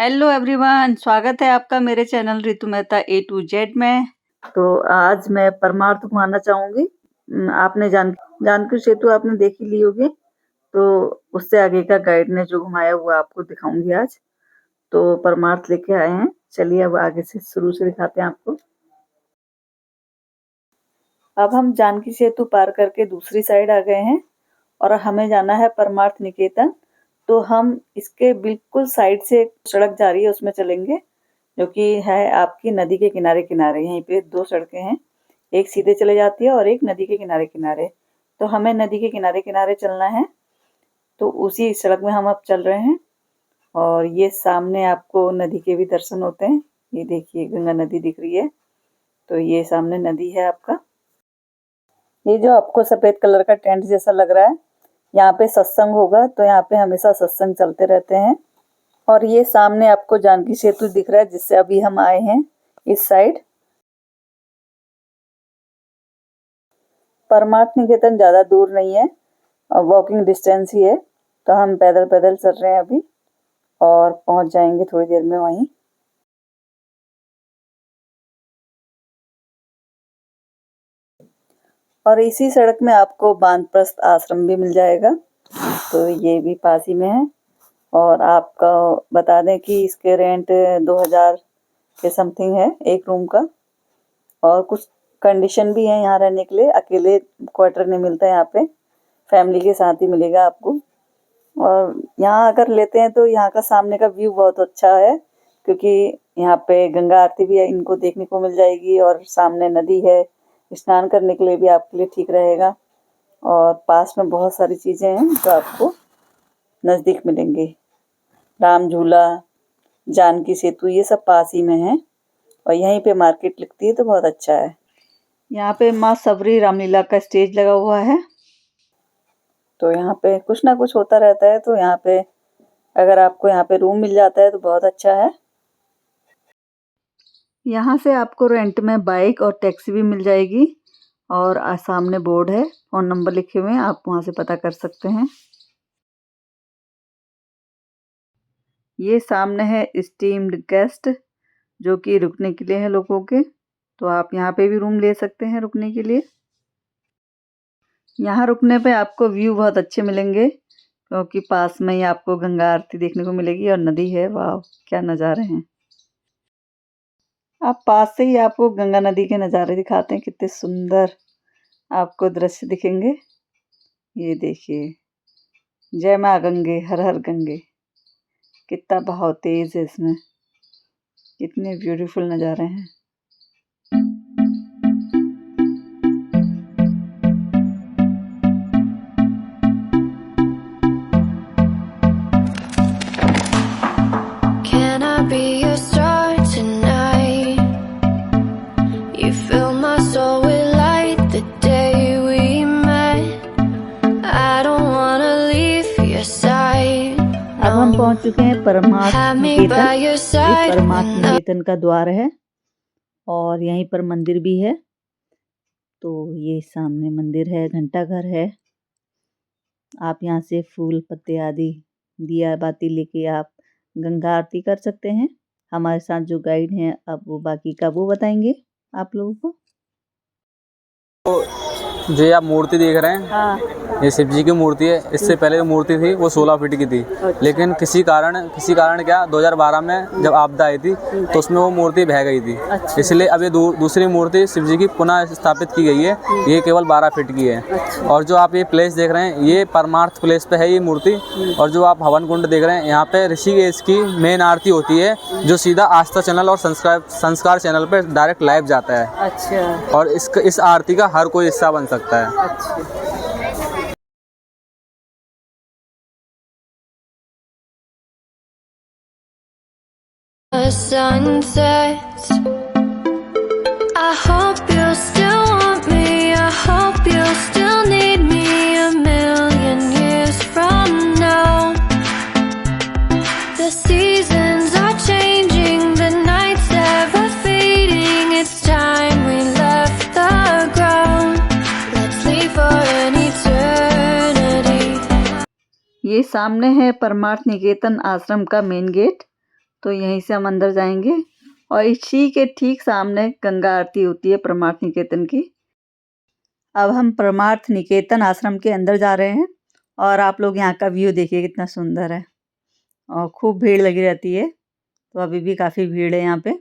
Hello everyone, स्वागत है आपका मेरे channel Ritu Mehta A to Z में। तो आज मैं परमार्थ घुमाना चाहूंगी। आपने जानकी सेतु आपने देख ही ली होगी, तो उससे आगे का गाइड ने जो घुमाया हुआ आपको दिखाऊंगी आज। तो परमार्थ लेके आए हैं, चलिए अब आगे से शुरू से दिखाते हैं आपको। अब हम जानकी सेतु पार करके दूसरी साइड आ गए हैं और हमें जाना है परमार्थ निकेतन। तो हम इसके बिल्कुल साइड से एक सड़क जा रही है, उसमें चलेंगे, जो कि है आपकी नदी के किनारे किनारे। यहीं पे दो सड़कें हैं, एक सीधे चले जाती है और एक नदी के किनारे किनारे। तो हमें नदी के किनारे किनारे चलना है, तो उसी सड़क में हम अब चल रहे हैं। और ये सामने आपको नदी के भी दर्शन होते हैं। ये देखिए गंगा नदी दिख रही है, तो ये सामने नदी है आपका। ये जो आपको सफेद कलर का टेंट जैसा लग रहा है, यहाँ पे सत्संग होगा, तो यहाँ पे हमेशा सत्संग चलते रहते हैं। और ये सामने आपको जानकी सेतु दिख रहा है, जिससे अभी हम आए हैं इस साइड। परमार्थ निकेतन ज्यादा दूर नहीं है, वॉकिंग डिस्टेंस ही है। तो हम पैदल पैदल चल रहे हैं अभी, और पहुंच जाएंगे थोड़ी देर में वहीं। और इसी सड़क में आपको वानप्रस्थ आश्रम भी मिल जाएगा, तो ये भी पास ही में है। और आपका बता दें कि इसके रेंट 2000 के समथिंग है एक रूम का। और कुछ कंडीशन भी है यहाँ रहने के लिए, अकेले क्वार्टर नहीं मिलता है यहाँ पे, फैमिली के साथ ही मिलेगा आपको। और यहाँ अगर लेते हैं तो यहाँ का सामने का व्यू बहुत अच्छा है, क्योंकि यहाँ पे गंगा आरती भी है, इनको देखने को मिल जाएगी। और सामने नदी है, स्नान करने के लिए भी आपके लिए ठीक रहेगा। और पास में बहुत सारी चीज़ें हैं जो आपको नज़दीक मिलेंगे। राम झूला, जानकी सेतु, ये सब पास ही में है। और यहीं पे मार्केट लगती है, तो बहुत अच्छा है। यहाँ पे माँ सबरी रामलीला का स्टेज लगा हुआ है, तो यहाँ पे कुछ ना कुछ होता रहता है। तो यहाँ पे अगर आपको यहाँ पे रूम मिल जाता है तो बहुत अच्छा है। यहाँ से आपको रेंट में बाइक और टैक्सी भी मिल जाएगी। और सामने बोर्ड है, फोन नंबर लिखे हुए हैं, आप वहाँ से पता कर सकते हैं। ये सामने है स्टीम्ड गेस्ट, जो कि रुकने के लिए है लोगों के। तो आप यहाँ पे भी रूम ले सकते हैं रुकने के लिए। यहाँ रुकने पे आपको व्यू बहुत अच्छे मिलेंगे, क्योंकि पास में ही आपको गंगा आरती देखने को मिलेगी और नदी है। वाह, क्या नज़ारे हैं। आप पास से ही आपको गंगा नदी के नज़ारे दिखाते हैं, कितने सुंदर आपको दृश्य दिखेंगे। ये देखिए, जय माँ गंगे, हर हर गंगे। कितना बहाव तेज है इसमें, कितने ब्यूटीफुल नज़ारे हैं। अब हम पहुंच चुके हैं परमार्थ निकेतन। ये परमार्थ निकेतन का द्वार है और यहीं पर मंदिर भी है। तो ये सामने मंदिर है, घंटा घर है। आप यहाँ से फूल पत्ते आदि दिया बाती लेके आप गंगा आरती कर सकते हैं। हमारे साथ जो गाइड हैं, अब वो बाकी का वो बताएंगे आप लोगों को। जो ये आप मूर्ति देख रहे हैं, हाँ, ये शिव जी की मूर्ति है। इससे पहले जो मूर्ति थी वो 16 फीट की थी। लेकिन किसी कारण क्या 2012 में जब आपदा आई थी, तो उसमें वो मूर्ति बह गई थी। इसलिए अब ये दूसरी मूर्ति शिव जी की पुनः स्थापित की गई है। ये केवल 12 फीट की है। और जो आप ये प्लेस देख रहे हैं, ये परमार्थ प्लेस पे है ये मूर्ति। और जो आप हवन कुंड देख रहे हैं, यहाँ पे ऋषिकेश की मेन आरती होती है, जो सीधा आस्था चैनल और संस्कार चैनल पे डायरेक्ट लाइव जाता है। अच्छा। और इस आरती का हर कोई हिस्सा बन सकता है। अच्छा। Sunsets. I hope you still want me. I hope you still need me 1,000,000 years from now. The seasons are changing, the nights ever fading. It's time we left the ground. Let's leave for an eternity. ये सामने है परमार्थ निकेतन आश्रम का main gate. तो यहीं से हम अंदर जाएंगे और इसी के ठीक सामने गंगा आरती होती है परमार्थ निकेतन की। अब हम परमार्थ निकेतन आश्रम के अंदर जा रहे हैं और आप लोग यहाँ का व्यू देखिए कितना सुंदर है और खूब भीड़ लगी रहती है। तो अभी भी काफ़ी भीड़ है यहाँ पे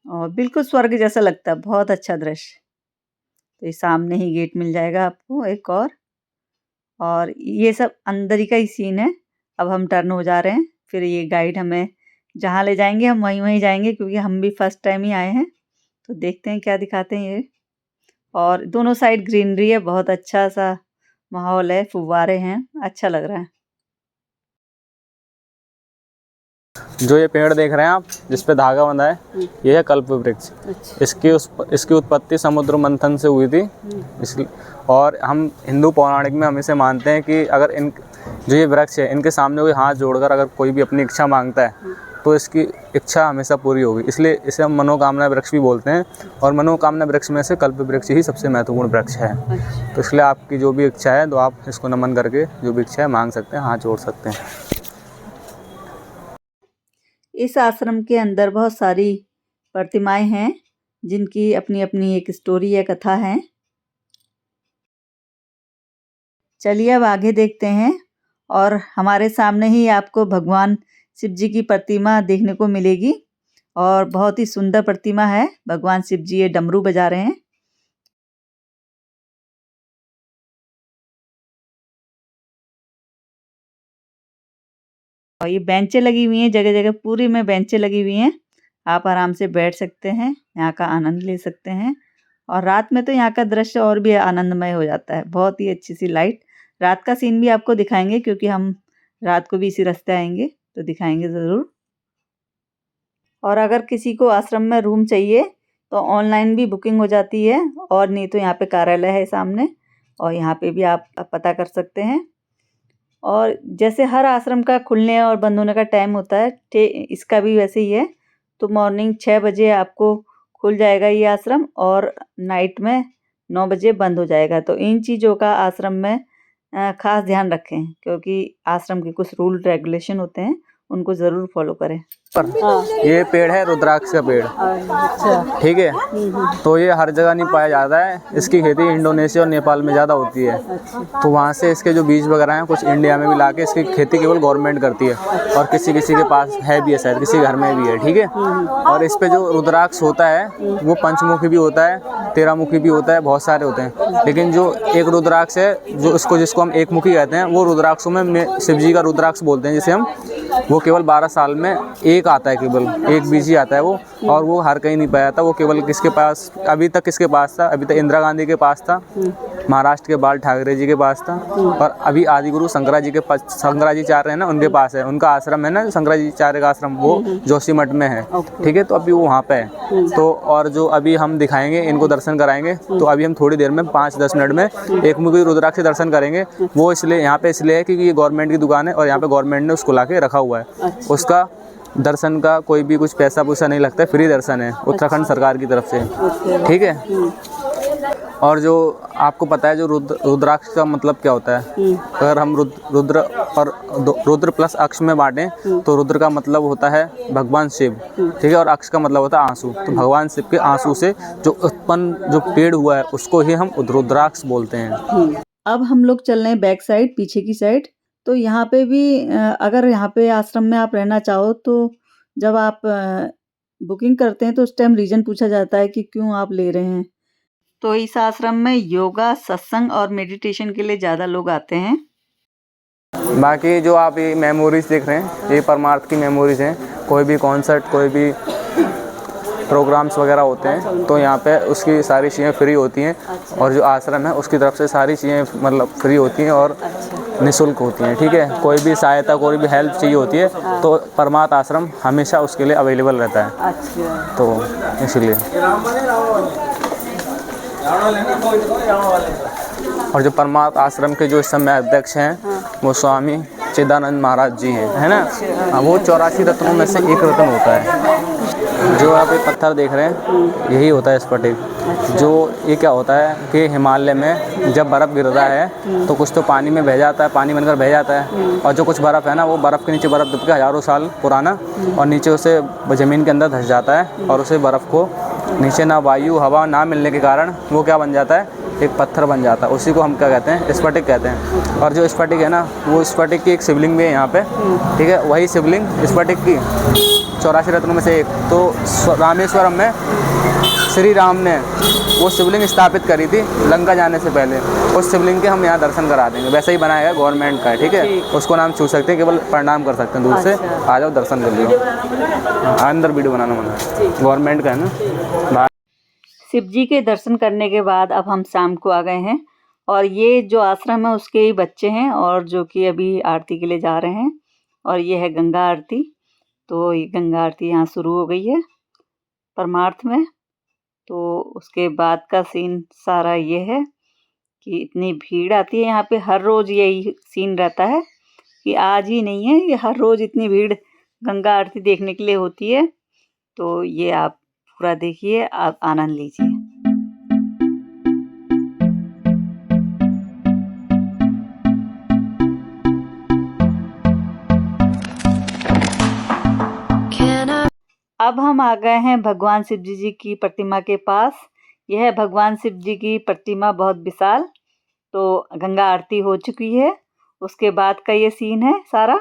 और बिल्कुल स्वर्ग जैसा लगता है, बहुत अच्छा दृश्य। तो ये सामने ही गेट मिल जाएगा आपको एक और ये सब अंदर ही का ही सीन है। अब हम टर्न हो जा रहे हैं, फिर ये गाइड हमें जहाँ ले जाएंगे हम वहीं जाएंगे क्योंकि हम भी फर्स्ट टाइम ही आए हैं। तो देखते हैं क्या दिखाते हैं ये। और दोनों साइड ग्रीनरी है, बहुत अच्छा सा माहौल है, फुव्वारे हैं, अच्छा लग रहा है। जो ये पेड़ देख रहे हैं आप जिस पे धागा बंधा है, ये है कल्प वृक्ष। इसकी उत्पत्ति समुद्र मंथन से हुई थी। इसलिए और हम हिंदू पौराणिक में हम इसे मानते हैं कि अगर जो ये वृक्ष है इनके सामने कोई हाथ जोड़कर अगर कोई भी अपनी इच्छा मांगता है तो इसकी इच्छा हमेशा पूरी होगी। इसलिए इसे हम मनोकामना वृक्ष भी बोलते हैं और मनोकामना वृक्ष में से कल्प वृक्ष ही सबसे महत्वपूर्ण वृक्ष है। तो इसलिए आपकी जो भी इच्छा है तो आप इसको नमन करके जो भी इच्छा है मांग सकते हैं, हाथ जोड़ सकते हैं। इस आश्रम के अंदर बहुत सारी प्रतिमाएं हैं जिनकी अपनी अपनी एक स्टोरी या कथा है। चलिए अब आगे देखते हैं और हमारे सामने ही आपको भगवान शिव जी की प्रतिमा देखने को मिलेगी और बहुत ही सुंदर प्रतिमा है। भगवान शिव जी ये डमरू बजा रहे हैं। और ये बेंचें लगी हुई हैं, जगह जगह पूरी में बेंचें लगी हुई हैं। आप आराम से बैठ सकते हैं, यहाँ का आनंद ले सकते हैं। और रात में तो यहाँ का दृश्य और भी आनंदमय हो जाता है। बहुत ही अच्छी सी लाइट, रात का सीन भी आपको दिखाएंगे क्योंकि हम रात को भी इसी रास्ते आएंगे तो दिखाएंगे ज़रूर। और अगर किसी को आश्रम में रूम चाहिए तो ऑनलाइन भी बुकिंग हो जाती है और नहीं तो यहाँ पे कार्यालय है सामने और यहाँ पे भी आप पता कर सकते हैं। और जैसे हर आश्रम का खुलने और बंद होने का टाइम होता है, इसका भी वैसे ही है। तो मॉर्निंग 6 बजे आपको खुल जाएगा ये आश्रम और नाइट में 9 बजे बंद हो जाएगा। तो इन चीज़ों का आश्रम में ख़ास ध्यान रखें क्योंकि आश्रम के कुछ रूल रेगुलेशन होते हैं, उनको ज़रूर फॉलो करें। ये पेड़ है रुद्राक्ष का पेड़। अच्छा, ठीक है, तो ये हर जगह नहीं पाया जाता है। इसकी खेती इंडोनेशिया और नेपाल में ज़्यादा होती है। तो वहाँ से इसके जो बीज वगैरह हैं कुछ इंडिया में भी लाके इसकी खेती केवल गवर्नमेंट करती है और किसी किसी के पास है भी है, शायद किसी घर में भी है। ठीक है, और इस पे जो रुद्राक्ष होता है वो पंचमुखी भी होता है, 13 मुखी भी होता है, बहुत सारे होते हैं। लेकिन जो एक रुद्राक्ष है जो जिसको हम एक मुखी कहते हैं, वो रुद्राक्षों में शिव जी का रुद्राक्ष बोलते हैं जिसे हम, वो केवल 12 साल में एक आता है, केवल एक बीज ही आता है वो। और वो हर कहीं नहीं पाया जाता, वो केवल किसके पास अभी तक किसके पास था, अभी तक इंदिरा गांधी के पास था, महाराष्ट्र के बाल ठाकरे जी के पास था और अभी आदिगुरु शंकराचार्य है ना, उनके पास है। उनका आश्रम है ना शंकराचार्य का आश्रम, वो जोशीमठ में है। ठीक है, तो अभी वो वहाँ पे है। तो और जो अभी हम दिखाएंगे, इनको दर्शन कराएंगे, तो अभी हम थोड़ी देर में 5-10 मिनट में एक मुखी रुद्राक्ष के दर्शन करेंगे। वो इसलिए यहाँ पे इसलिए है क्योंकि ये गवर्नमेंट की दुकान है और यहाँ पे गवर्नमेंट ने उसको ला के रखा हुआ है। उसका दर्शन का कोई भी कुछ पैसा नहीं लगता है, फ्री दर्शन है उत्तराखंड सरकार की तरफ से। ठीक है, और जो आपको पता है जो रुद्राक्ष का मतलब क्या होता है, अगर हम रुद्र और रुद्र प्लस अक्ष में बांटें तो रुद्र का मतलब होता है भगवान शिव। ठीक है, और अक्ष का मतलब होता है आंसू। तो भगवान शिव के आंसू से जो उत्पन्न जो पेड़ हुआ है उसको ही हम रुद्राक्ष बोलते हैं। अब हम लोग चल रहे हैं बैक साइड, पीछे की साइड। तो यहाँ पे भी अगर यहाँ पे आश्रम में आप रहना चाहो तो जब आप बुकिंग करते हैं तो उस टाइम रीज़न पूछा जाता है कि क्यों आप ले रहे हैं। तो इस आश्रम में योगा, सत्संग और मेडिटेशन के लिए ज़्यादा लोग आते हैं। बाकी जो आप ये मेमोरीज देख रहे हैं, ये परमार्थ की मेमोरीज हैं। कोई भी कॉन्सर्ट, कोई भी प्रोग्राम्स वगैरह होते हैं तो यहाँ पे उसकी सारी चीज़ें फ्री होती हैं। और जो आश्रम है उसकी तरफ से सारी चीज़ें मतलब फ्री होती हैं और निःशुल्क होती हैं। ठीक है, कोई भी सहायता, कोई भी हेल्प चाहिए होती है तो परमार्थ आश्रम हमेशा उसके लिए अवेलेबल रहता है। तो इसलिए और जो परमार्थ आश्रम के जो इस समय अध्यक्ष हैं वो स्वामी चिदानंद महाराज जी हैं, है ना। वो 84 रत्नों में से एक रत्न होता है। जो आप ये पत्थर देख रहे हैं यही होता है स्फटिक। जो ये क्या होता है कि हिमालय में जब बर्फ़ गिरता है तो कुछ तो पानी में बह जाता है, पानी बनकर बह जाता है, और जो कुछ बर्फ़ है ना वो बर्फ़ के नीचे बर्फ़ दब के हज़ारों साल पुराना और नीचे उसे ज़मीन के अंदर धंस जाता है, और उसे बर्फ़ को नीचे ना वायु हवा ना मिलने के कारण वो क्या बन जाता है, एक पत्थर बन जाता है। उसी को हम क्या कहते हैं, स्फटिक कहते हैं। और जो स्फटिक है ना वो स्फटिक की एक शिवलिंग भी है यहाँ पे, ठीक है। वही शिवलिंग स्फटिक की 84 रत्नों में से एक, तो रामेश्वरम में श्री राम ने वो शिवलिंग स्थापित करी थी लंका जाने से पहले। उस शिवलिंग के हम यहाँ दर्शन करा देंगे, वैसे ही बनाया है, गवर्नमेंट का है, ठीक है। उसको नाम छू सकते हैं, केवल प्रणाम कर सकते हैं दूर से। आ जाओ दर्शन कर लो। अंदर वीडियो बनाना मना है, गवर्नमेंट का है ना। शिव जी के दर्शन करने के बाद अब हम शाम को आ गए हैं, और ये जो आश्रम है उसके ही बच्चे हैं और जो कि अभी आरती के लिए जा रहे हैं। और ये है गंगा आरती, तो ये गंगा आरती यहाँ शुरू हो गई है परमार्थ में। तो उसके बाद का सीन सारा ये है कि इतनी भीड़ आती है यहाँ पे, हर रोज़ यही सीन रहता है कि आज ही नहीं है, ये हर रोज़ इतनी भीड़ गंगा आरती देखने के लिए होती है। तो ये आप पूरा देखिए, आप आनंद लीजिए। अब हम आ गए हैं भगवान शिव जी की प्रतिमा के पास। यह है भगवान शिव जी की प्रतिमा, बहुत विशाल। तो गंगा आरती हो चुकी है, उसके बाद का ये सीन है सारा।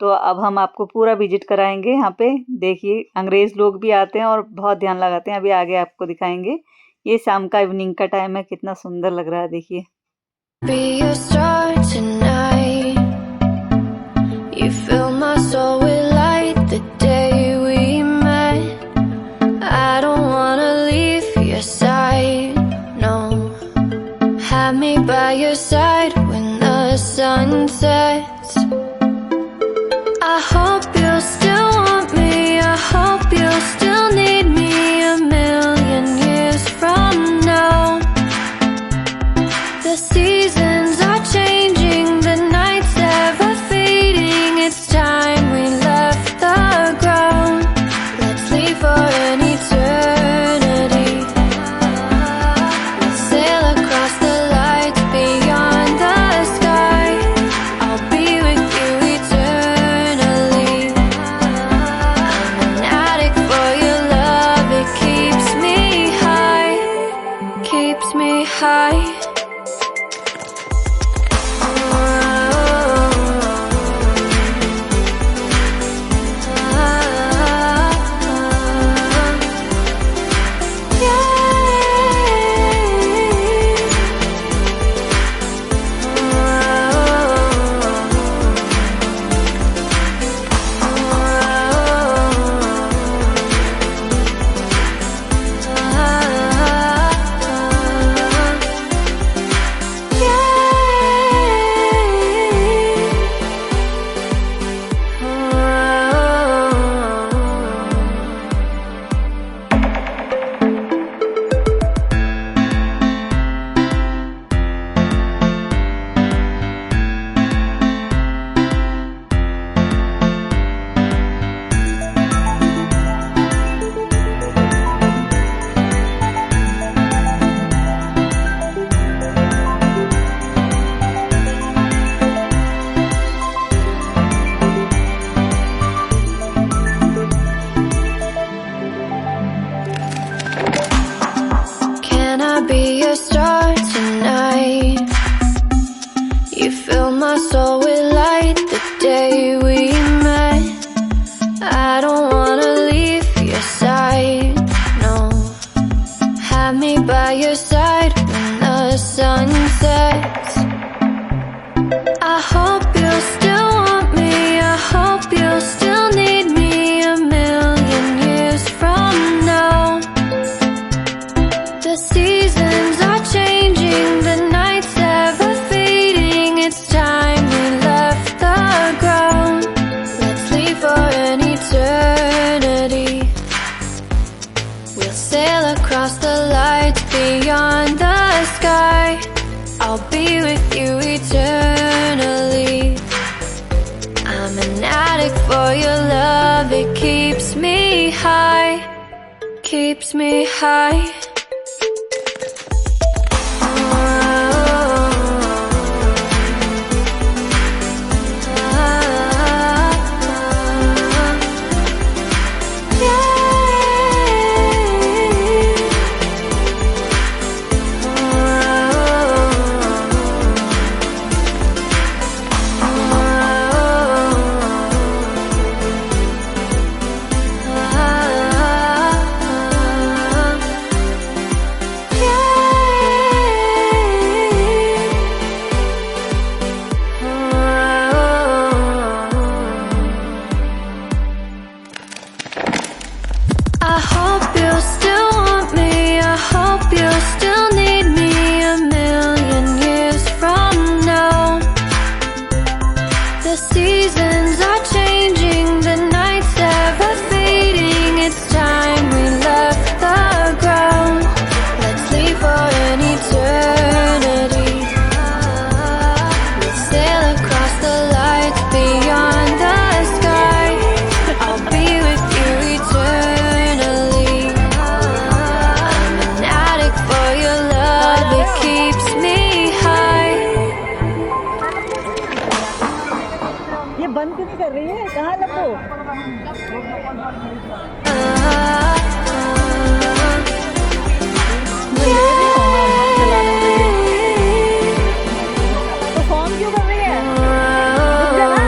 तो अब हम आपको पूरा विजिट कराएंगे यहाँ पे। देखिए अंग्रेज लोग भी आते हैं और बहुत ध्यान लगाते हैं। अभी आगे आपको दिखाएंगे। ये शाम का इवनिंग का टाइम है, कितना सुंदर लग रहा है, देखिए। I hope you still want me, I hope you still need me a million years from now. The seasons are changing, the nights ever fading, it's time we left the ground. Let's leave for an eternity. Let's sail across the lights beyond the sky. I'll be with you eternally. I'm an addict for your love, it keeps me high, keeps me high. Be a star tonight. You fill my soul with light the day we met. I don't wanna leave your side, no. Have me by your side when the sun sets. I hope you still want me, I hope you still need me a million years from now. The seasons are changing, the nights ever fading, it's time we left the ground. Let's leave for an eternity. We'll sail across the lights beyond the sky. I'll be with you eternally. I'm an addict for your love. love, it keeps me high, keeps me high. I hope you still want me, I hope you still need me 1,000,000 years from now. The seasons are changing, the nights ever fading, it's time we left the ground. Let's leave for an eternity. We'll sail across the lights beyond the sky. I'll be with you eternally. I'm an addict for your love, it keeps me high. ये बंद क्यों नहीं कर रही है? कहाँ लपो? तो phone क्यों कर रही है? रुक जा ना।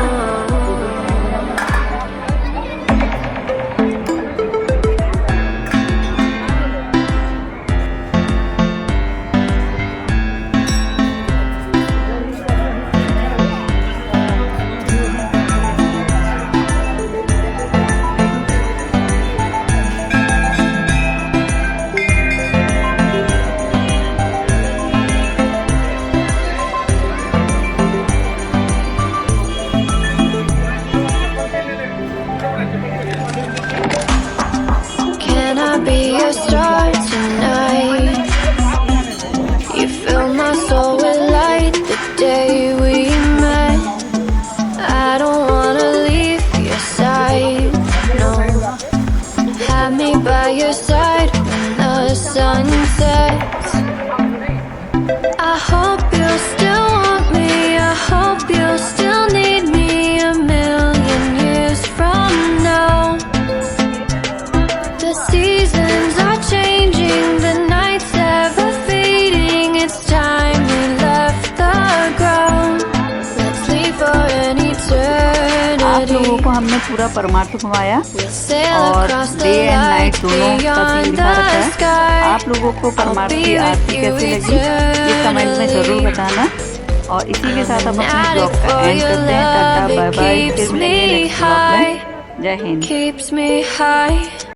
Can I be your star tonight? You fill my soul with light the day we met. I don't wanna leave your side, no. Have me by your side when the sun sets. I hope you still want me, I hope you still need me 1,000,000 years from now. The seasons are changing, the nights ever fading, it's time we left the ground. Let's leave for an आप लोगों eternity. को हमने पूरा परमार्थ घुमाया We'll sail और across day the and night lights दोनों का beyond सीन दिखा रखा the है। sky. आप लोगों को परमार्थ की आरती कैसी लगी ये कमेंट में जरूर बताना और इसी के साथ हम अपने ब्लॉग का एंड करते हैं। टाटा बाय बाय, फिर मिलेंगे नेक्स्ट ब्लॉग में। जय हिंद। Keeps me high.